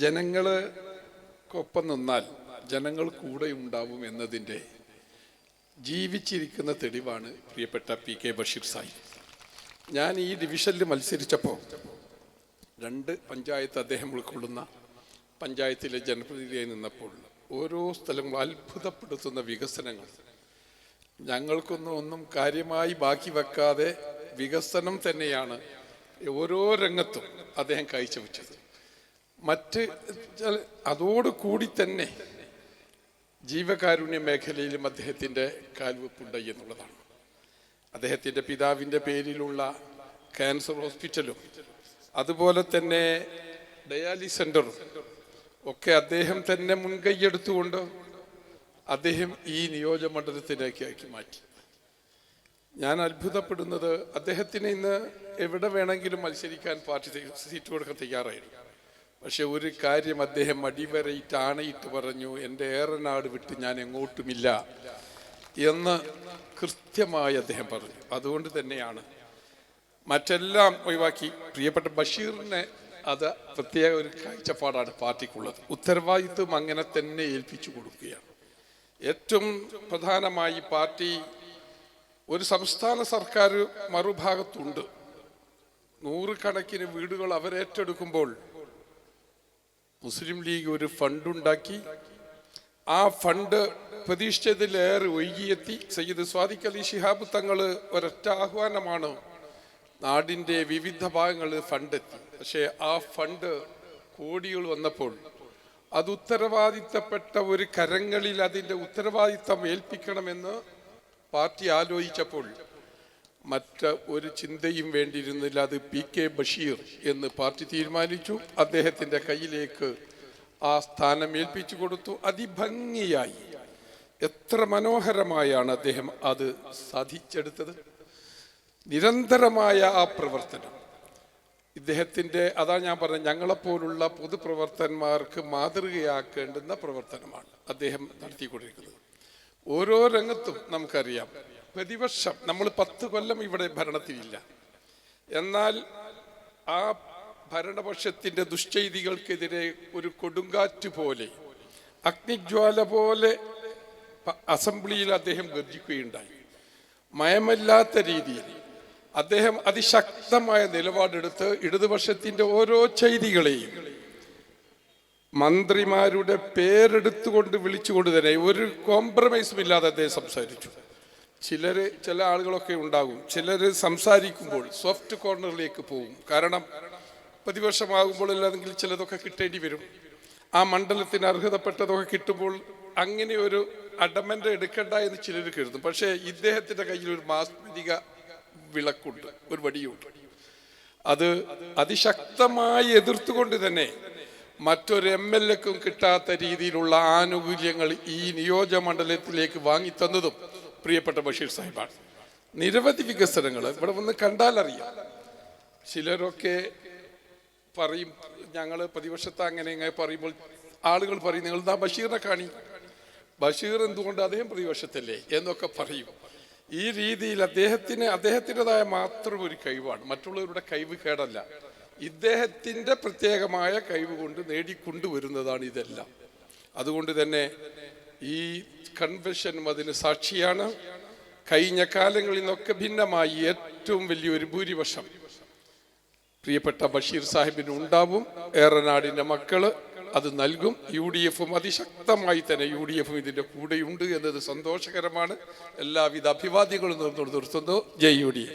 ജനങ്ങൾക്കൊപ്പം നിന്നാൽ ജനങ്ങൾ കൂടെ ഉണ്ടാവും എന്നതിൻ്റെ ജീവിച്ചിരിക്കുന്ന തെളിവാണ് പ്രിയപ്പെട്ട PK ബഷീർ സാഹിബ്. ഞാൻ ഈ ഡിവിഷനിൽ മത്സരിച്ചപ്പോൾ 2 പഞ്ചായത്ത് അദ്ദേഹം ഉൾക്കൊള്ളുന്ന പഞ്ചായത്തിലെ ജനപ്രതിനിധിയായി നിന്നപ്പോൾ ഓരോ സ്ഥലങ്ങളും അത്ഭുതപ്പെടുത്തുന്ന വികസനങ്ങൾ, ഞങ്ങൾക്കൊന്നും കാര്യമായി ബാക്കി വെക്കാതെ വികസനം തന്നെയാണ് ഓരോ രംഗത്തും അദ്ദേഹം കാഴ്ചവെച്ചത്. അതോടുകൂടി തന്നെ ജീവകാരുണ്യ മേഖലയിലും അദ്ദേഹത്തിൻ്റെ കാൽവെപ്പുണ്ട് എന്നുള്ളതാണ്. അദ്ദേഹത്തിൻ്റെ പിതാവിൻ്റെ പേരിലുള്ള ക്യാൻസർ ഹോസ്പിറ്റലും അതുപോലെ തന്നെ ഡയാലിസിസ് സെൻ്ററും ഒക്കെ അദ്ദേഹം തന്നെ മുൻകൈയ്യെടുത്തുകൊണ്ട് അദ്ദേഹം ഈ നിയോജകമണ്ഡലത്തിലേക്ക് ആക്കി മാറ്റി. ഞാൻ അത്ഭുതപ്പെടുന്നത്, അദ്ദേഹത്തിന് ഇന്ന് എവിടെ വേണമെങ്കിലും മത്സരിക്കാൻ പാർട്ടി സീറ്റ് കൊടുക്കാൻ തയ്യാറായിരുന്നു. പക്ഷെ ഒരു കാര്യം അദ്ദേഹം അടിവരയിട്ട് ആണയിട്ട് പറഞ്ഞു, എൻ്റെ ഏറനാട് വിട്ട് ഞാൻ എങ്ങോട്ടുമില്ല എന്ന് കൃത്യമായി അദ്ദേഹം പറഞ്ഞു. അതുകൊണ്ട് തന്നെയാണ് മറ്റെല്ലാം ഒഴിവാക്കി പ്രിയപ്പെട്ട ബഷീറിനെ അത് പ്രത്യേക ഒരു കാഴ്ചപ്പാടാണ് പാർട്ടിക്കുള്ളത്. ഉത്തരവാദിത്വം അങ്ങനെ തന്നെ ഏൽപ്പിച്ചു കൊടുക്കുകയാണ്. ഏറ്റവും പ്രധാനമായി പാർട്ടി ഒരു സംസ്ഥാന സർക്കാർ മറുഭാഗത്തുണ്ട്, 100 കണക്കിന് വീടുകൾ അവരേറ്റെടുക്കുമ്പോൾ മുസ്ലിം ലീഗ് ഒരു ഫണ്ടുണ്ടാക്കി. ആ ഫണ്ട് പ്രതീക്ഷിച്ചതിലേറെ ഒഴുകിയെത്തി. സയ്യിദ് സ്വാദിഖ് അലി ശിഹാബ് തങ്ങൾ ഒരൊറ്റ ആഹ്വാനമാണ്, നാടിൻ്റെ വിവിധ ഭാഗങ്ങളിൽ ഫണ്ടെത്തി. പക്ഷേ ആ ഫണ്ട് കോടികൾ വന്നപ്പോൾ അത് ഉത്തരവാദിത്തപ്പെട്ട ഒരു കരങ്ങളിൽ അതിൻ്റെ ഉത്തരവാദിത്തം ഏൽപ്പിക്കണമെന്ന് പാർട്ടി ആലോചിച്ചപ്പോൾ മറ്റ് ഒരു ചിന്തയും വേണ്ടിയിരുന്നില്ല. അത് PK ബഷീർ എന്ന് പാർട്ടി തീരുമാനിച്ചു. അദ്ദേഹത്തിൻ്റെ കയ്യിലേക്ക് ആ സ്ഥാനം ഏൽപ്പിച്ചു കൊടുത്തു. അതിഭംഗിയായി, എത്ര മനോഹരമായാണ് അദ്ദേഹം അത് സാധിച്ചെടുത്തത്. നിരന്തരമായ ആ പ്രവർത്തനം ഇദ്ദേഹത്തിൻ്റെ, അതാ ഞാൻ പറഞ്ഞത്, ഞങ്ങളെപ്പോലുള്ള പൊതുപ്രവർത്തകന്മാർക്ക് മാതൃകയാക്കേണ്ടുന്ന പ്രവർത്തനമാണ് അദ്ദേഹം നടത്തിക്കൊണ്ടിരിക്കുന്നത്. ഓരോ രംഗത്തും നമുക്കറിയാം, പ്രതിവർഷം നമ്മൾ 10 കൊല്ലം ഇവിടെ ഭരണത്തിലില്ല, എന്നാൽ ആ ഭരണപക്ഷത്തിൻ്റെ ദുശ്ചെയ്തികൾക്കെതിരെ ഒരു കൊടുങ്കാറ്റ് പോലെ, അഗ്നിജ്വാല പോലെ അസംബ്ലിയിൽ അദ്ദേഹം ഗർജിക്കുകയുണ്ടായി. മയമില്ലാത്ത രീതിയിൽ അദ്ദേഹം അതിശക്തമായ നിലപാടെടുത്ത് ഇടതുപക്ഷത്തിൻ്റെ ഓരോ ചെയ്തികളെയും മന്ത്രിമാരുടെ പേരെടുത്തുകൊണ്ട് വിളിച്ചുകൊണ്ട് തന്നെ ഒരു കോംപ്രമൈസും ഇല്ലാതെ അദ്ദേഹം സംസാരിച്ചു. ചില ആളുകളൊക്കെ ഉണ്ടാകും, ചിലർ സംസാരിക്കുമ്പോൾ സോഫ്റ്റ് കോർണറിലേക്ക് പോകും. കാരണം പ്രതിപക്ഷമാകുമ്പോൾ അല്ലാതെങ്കിൽ ചിലതൊക്കെ കിട്ടേണ്ടി വരും. ആ മണ്ഡലത്തിന് അർഹതപ്പെട്ടതൊക്കെ കിട്ടുമ്പോൾ അങ്ങനെ ഒരു അഡമൻ്റ് എടുക്കണ്ട എന്ന് ചിലർ കരുതും. പക്ഷേ ഇദ്ദേഹത്തിൻ്റെ കയ്യിൽ ഒരു മാസ്മരിക വിളക്കുണ്ട്, ഒരു വടിയുണ്ട്. അത് അതിശക്തമായി എതിർത്തുകൊണ്ട് തന്നെ മറ്റൊരു MLAക്കും കിട്ടാത്ത രീതിയിലുള്ള ആനുകൂല്യങ്ങൾ ഈ നിയോജകമണ്ഡലത്തിലേക്ക് വാങ്ങിത്തന്നതും പ്രിയപ്പെട്ട ബഷീർ സാഹിബാണ്. നിരവധി വികസനങ്ങൾ ഇവിടെ വന്ന് കണ്ടാലറിയാം. ചിലരൊക്കെ പറയും, ഞങ്ങൾ പ്രതിപക്ഷത്ത് അങ്ങനെ ഇങ്ങനെ പറയുമ്പോൾ ആളുകൾ പറയും, നിങ്ങൾ എന്താ ബഷീറിനെ കാണി, ബഷീർ എന്തുകൊണ്ട് അദ്ദേഹം പ്രതിപക്ഷത്തല്ലേ എന്നൊക്കെ പറയും. ഈ രീതിയിൽ അദ്ദേഹത്തിൻ്റെതായ മാത്രം ഒരു കഴിവാണ്, മറ്റുള്ളവരുടെ കഴിവ് കേടല്ല. ഇദ്ദേഹത്തിൻ്റെ പ്രത്യേകമായ കഴിവ് കൊണ്ട് നേടിക്കൊണ്ടുവരുന്നതാണ് ഇതെല്ലാം. അതുകൊണ്ട് തന്നെ ഈ കൺവെൻഷനും അതിന് സാക്ഷിയാണ്. കഴിഞ്ഞ കാലങ്ങളിൽ നിന്നൊക്കെ ഭിന്നമായി ഏറ്റവും വലിയൊരു ഭൂരിപക്ഷം പ്രിയപ്പെട്ട ബഷീർ സാഹിബിന് ഉണ്ടാവും. ഏറനാടിൻ്റെ മക്കള് അത് നൽകും. UDFും അതിശക്തമായി തന്നെ UDFും ഇതിൻ്റെ കൂടെയുണ്ട് എന്നത് സന്തോഷകരമാണ്. എല്ലാവിധ അഭിവാദ്യങ്ങളും നിർത്തുന്നു. ജയ് UDF.